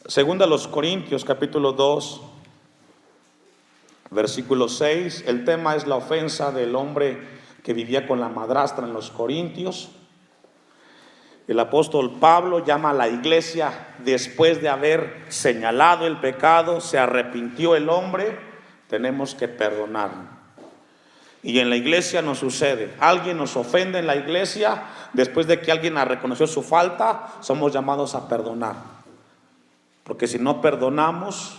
Segunda a los Corintios, capítulo 2, versículo 6. El tema es la ofensa del hombre que vivía con la madrastra en los Corintios. El apóstol Pablo llama a la iglesia después de haber señalado el pecado, se arrepintió el hombre, tenemos que perdonar. Y en la iglesia nos sucede, alguien nos ofende en la iglesia, después de que alguien ha reconocido su falta, somos llamados a perdonar. Porque si no perdonamos,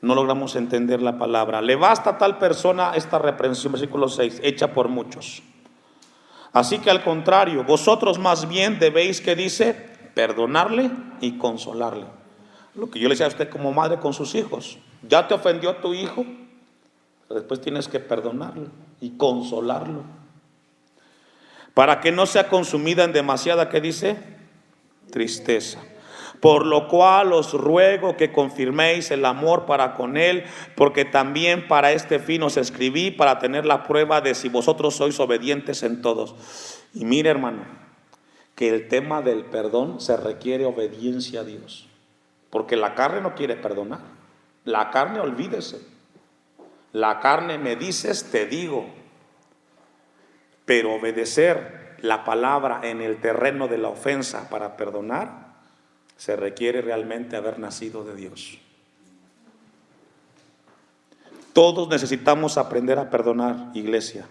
no logramos entender la palabra. Le basta a tal persona esta reprensión, versículo 6, hecha por muchos. Así que al contrario, vosotros más bien debéis, ¿qué dice? Perdonarle y consolarle. Lo que yo le decía a usted como madre con sus hijos. Ya te ofendió tu hijo, después tienes que perdonarlo y consolarlo. Para que no sea consumida en demasiada, ¿qué dice? Tristeza. Por lo cual os ruego que confirméis el amor para con él, porque también para este fin os escribí, para tener la prueba de si vosotros sois obedientes en todos. Y mire, hermano, que el tema del perdón se requiere obediencia a Dios, porque la carne no quiere perdonar. La carne, olvídese. La carne, me dices, te digo. Pero obedecer la palabra en el terreno de la ofensa para perdonar, se requiere realmente haber nacido de Dios. Todos necesitamos aprender a perdonar, iglesia.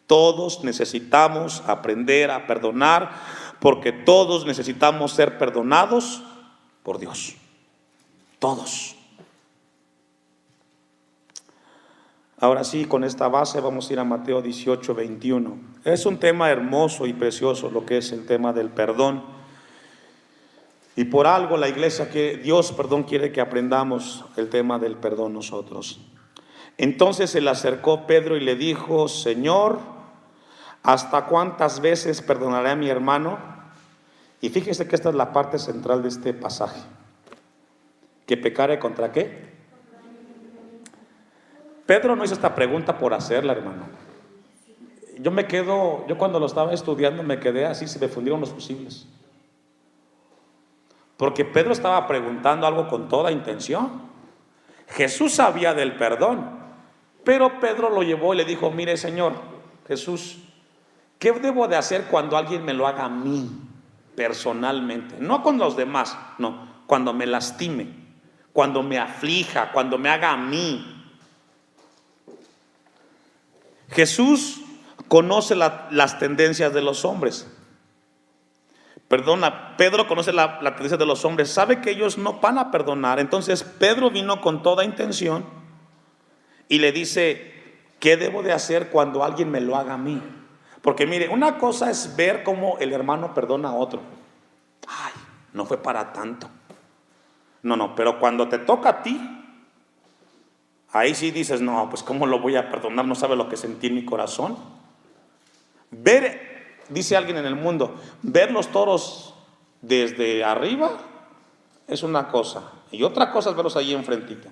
Todos necesitamos aprender a perdonar, porque todos necesitamos ser perdonados por Dios. Todos. Ahora sí, con esta base vamos a ir a Mateo 18, 21. Es un tema hermoso y precioso lo que es el tema del perdón. Y por algo la iglesia, Dios quiere que aprendamos el tema del perdón nosotros. Entonces se le acercó Pedro y le dijo: Señor, ¿hasta cuántas veces perdonaré a mi hermano? Y fíjese que esta es la parte central de este pasaje. ¿Que pecare contra qué? Pedro no hizo esta pregunta por hacerla, hermano. Yo cuando lo estaba estudiando me quedé así, se me fundieron los fusibles. Porque Pedro estaba preguntando algo con toda intención. Jesús sabía del perdón, pero Pedro lo llevó y le dijo: mire, Señor Jesús, ¿qué debo de hacer cuando alguien me lo haga a mí personalmente? No con los demás, no, cuando me lastime, cuando me aflija, cuando me haga a mí. Jesús conoce las tendencias de los hombres. Pedro conoce la tendencia de los hombres, sabe que ellos no van a perdonar. Entonces Pedro vino con toda intención y le dice: ¿qué debo de hacer cuando alguien me lo haga a mí? Porque mire, una cosa es ver cómo el hermano perdona a otro. Ay, no fue para tanto. No, pero cuando te toca a ti, ahí sí dices: no, pues ¿cómo lo voy a perdonar? No sabe lo que sentí en mi corazón. Dice alguien en el mundo, ver los toros desde arriba es una cosa, y otra cosa es verlos ahí enfrentito.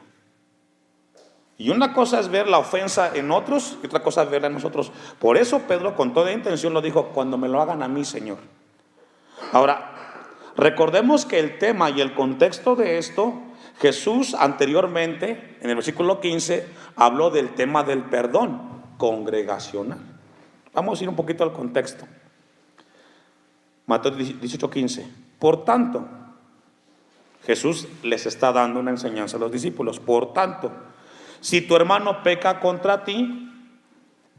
Y una cosa es ver la ofensa en otros, y otra cosa es verla en nosotros. Por eso Pedro con toda intención lo dijo: cuando me lo hagan a mí, Señor. Ahora, recordemos que el tema y el contexto de esto, Jesús anteriormente, en el versículo 15, habló del tema del perdón congregacional. Vamos a ir un poquito al contexto. Mateo 18:15. Por tanto, Jesús les está dando una enseñanza a los discípulos. Por tanto, si tu hermano peca contra ti,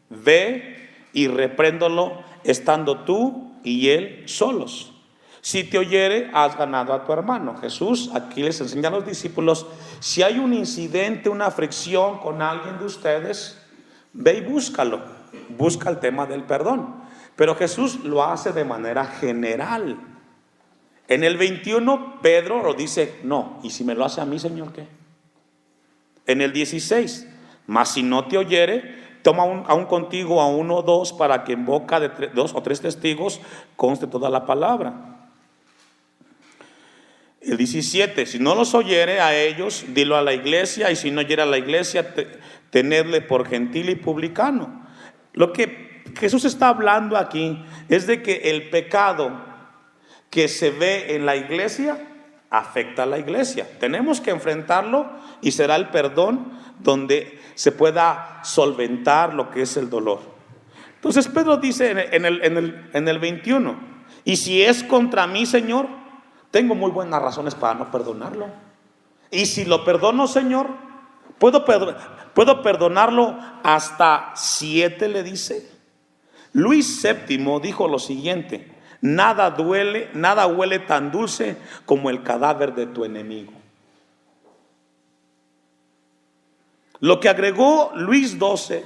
ve y repréndolo estando tú y él solos. Si te oyere, has ganado a tu hermano. Jesús aquí les enseña a los discípulos: si hay un incidente, una fricción con alguien de ustedes, ve y búscalo. Busca el tema del perdón. Pero Jesús lo hace de manera general. En el 21 Pedro lo dice: no, ¿y si me lo hace a mí, Señor, qué? En el 16, mas si no te oyere, toma aún contigo a uno o dos, para que en boca de 2 o 3 testigos conste toda la palabra. El 17, si no los oyere a ellos, dilo a la iglesia, y si no oyere a la iglesia, tenedle por gentil y publicano. Lo que Jesús está hablando aquí es de que el pecado que se ve en la iglesia afecta a la iglesia. Tenemos que enfrentarlo y será el perdón donde se pueda solventar lo que es el dolor. Entonces Pedro dice en el 21, y si es contra mí, Señor, tengo muy buenas razones para no perdonarlo. Y si lo perdono, Señor, puedo perdonarlo hasta 7, le dice. Luis VII dijo lo siguiente: nada duele, nada huele tan dulce como el cadáver de tu enemigo. Lo que agregó Luis XII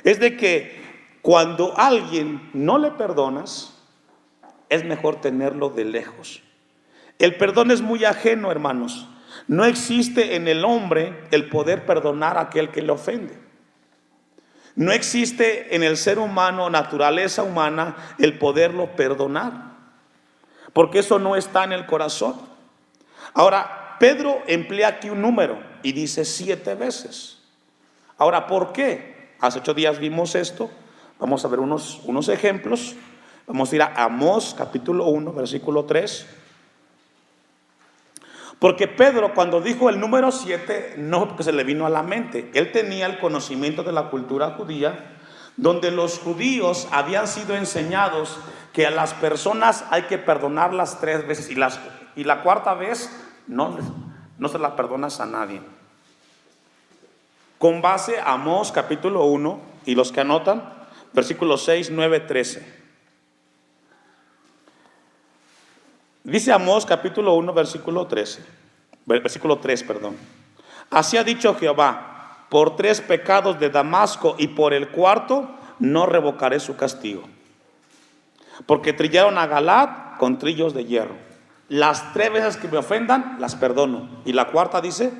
es de que cuando a alguien no le perdonas, es mejor tenerlo de lejos. El perdón es muy ajeno, hermanos. No existe en el hombre el poder perdonar a aquel que le ofende. No existe en el ser humano, naturaleza humana, el poderlo perdonar, porque eso no está en el corazón. Ahora, Pedro emplea aquí un número y dice 7 veces. Ahora, ¿por qué? Hace 8 días vimos esto. Vamos a ver unos ejemplos. Vamos a ir a Amós capítulo 1, versículo 3. Porque Pedro, cuando dijo el número 7, no porque se le vino a la mente. Él tenía el conocimiento de la cultura judía, donde los judíos habían sido enseñados que a las personas hay que perdonarlas 3 veces, y la cuarta vez no se la perdonas a nadie. Con base a Amós capítulo 1, y los que anotan, versículos 6, 9, 13. Dice Amós capítulo 1, versículo 3, perdón. Así ha dicho Jehová: por 3 pecados de Damasco y por el 4 no revocaré su castigo. Porque trillaron a Galaad con trillos de hierro. Las 3 veces que me ofendan, las perdono. Y la cuarta dice,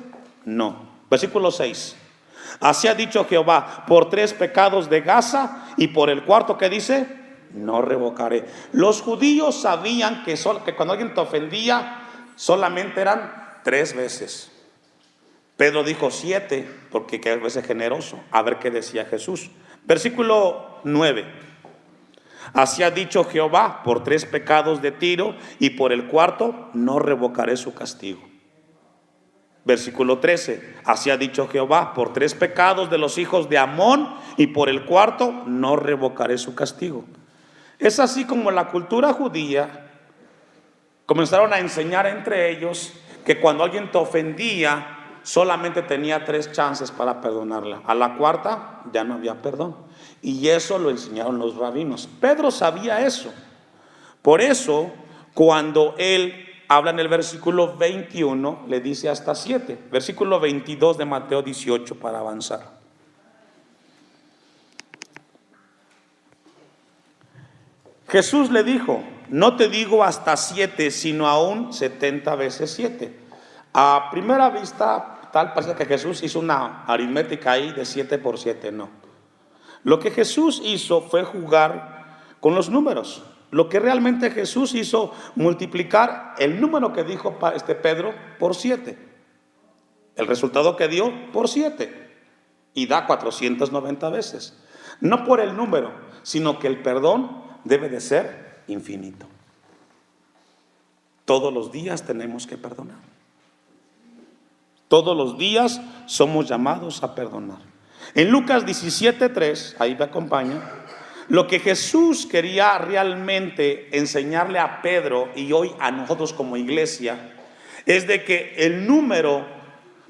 no. Versículo 6. Así ha dicho Jehová: por 3 pecados de Gaza y por el 4, ¿qué dice? No revocaré. Los judíos sabían que cuando alguien te ofendía, solamente eran 3 veces. Pedro dijo 7, porque que a veces es generoso. A ver qué decía Jesús. Versículo 9. Así ha dicho Jehová: por 3 pecados de Tiro y por el 4 no revocaré su castigo. Versículo 13. Así ha dicho Jehová: por 3 pecados de los hijos de Amón y por el 4 no revocaré su castigo. Es así como la cultura judía comenzaron a enseñar entre ellos que cuando alguien te ofendía, solamente tenía 3 chances para perdonarla. A la cuarta ya no había perdón. Y eso lo enseñaron los rabinos. Pedro sabía eso. Por eso, cuando él habla en el versículo 21, le dice hasta 7. Versículo 22 de Mateo 18 para avanzar. Jesús le dijo: no te digo hasta 7, sino aún 70 veces 7. A primera vista, tal parece que Jesús hizo una aritmética ahí de 7 por 7. No. Lo que Jesús hizo fue jugar con los números. Lo que realmente Jesús hizo, multiplicar el número que dijo Pedro por 7. El resultado que dio por 7. Y da 490 veces. No por el número, sino que el perdón debe de ser infinito. Todos los días tenemos que perdonar. Todos los días somos llamados a perdonar. En Lucas 17:3, ahí me acompaña, lo que Jesús quería realmente enseñarle a Pedro y hoy a nosotros como iglesia, es de que el número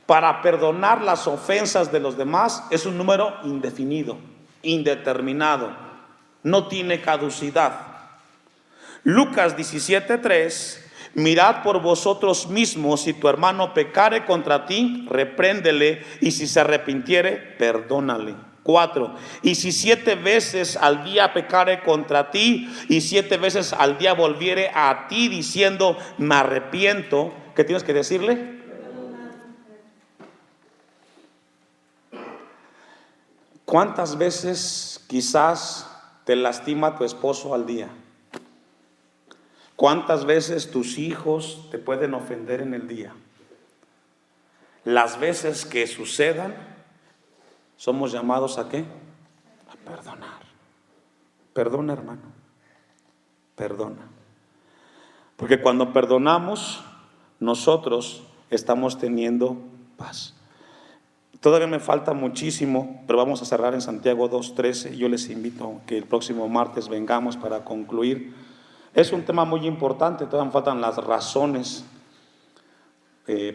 para perdonar las ofensas de los demás es un número indefinido, indeterminado. No tiene caducidad. Lucas 17:3: mirad por vosotros mismos, si tu hermano pecare contra ti, repréndele, y si se arrepintiere, perdónale. 4: y si 7 veces al día pecare contra ti, y 7 veces al día volviere a ti diciendo, me arrepiento, ¿qué tienes que decirle? ¿Cuántas veces quizás te lastima tu esposo al día? ¿Cuántas veces tus hijos te pueden ofender en el día? Las veces que sucedan, somos llamados ¿a qué? A perdonar. Perdona, hermano. Perdona. Porque cuando perdonamos, nosotros estamos teniendo paz. Todavía me falta muchísimo, pero vamos a cerrar en Santiago 2:13. Yo les invito que el próximo martes vengamos para concluir. Es un tema muy importante, todavía me faltan las razones,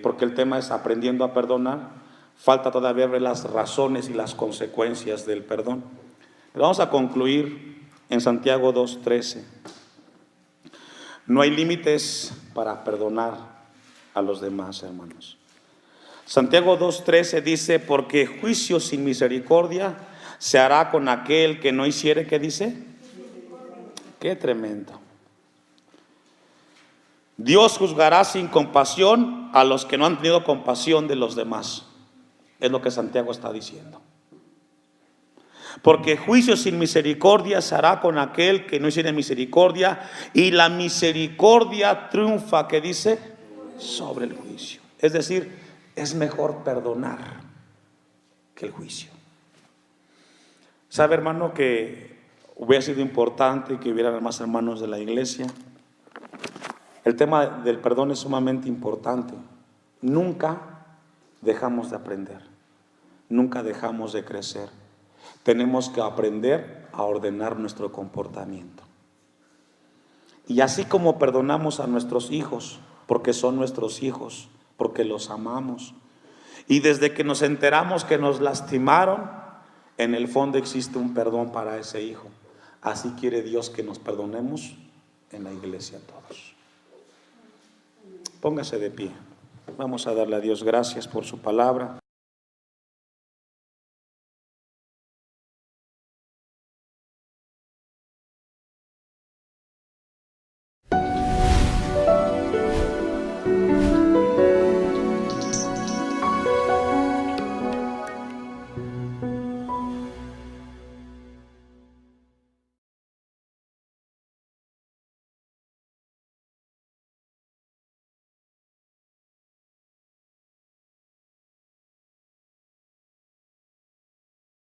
porque el tema es aprendiendo a perdonar. Falta todavía ver las razones y las consecuencias del perdón. Pero vamos a concluir en Santiago 2:13. No hay límites para perdonar a los demás, hermanos. Santiago 2:13 dice, porque juicio sin misericordia se hará con aquel que no hiciere, ¿qué dice? Qué tremendo. Dios juzgará sin compasión a los que no han tenido compasión de los demás. Es lo que Santiago está diciendo. Porque juicio sin misericordia se hará con aquel que no hiciere misericordia, y la misericordia triunfa, ¿qué dice? Sobre el juicio. Es decir, es mejor perdonar que el juicio. ¿Sabe, hermano, que hubiera sido importante que hubieran más hermanos de la iglesia? El tema del perdón es sumamente importante. Nunca dejamos de aprender, nunca dejamos de crecer. Tenemos que aprender a ordenar nuestro comportamiento. Y así como perdonamos a nuestros hijos, porque son nuestros hijos, porque los amamos, y desde que nos enteramos que nos lastimaron, en el fondo existe un perdón para ese hijo. Así quiere Dios que nos perdonemos en la iglesia todos. Póngase de pie. Vamos a darle a Dios gracias por su palabra.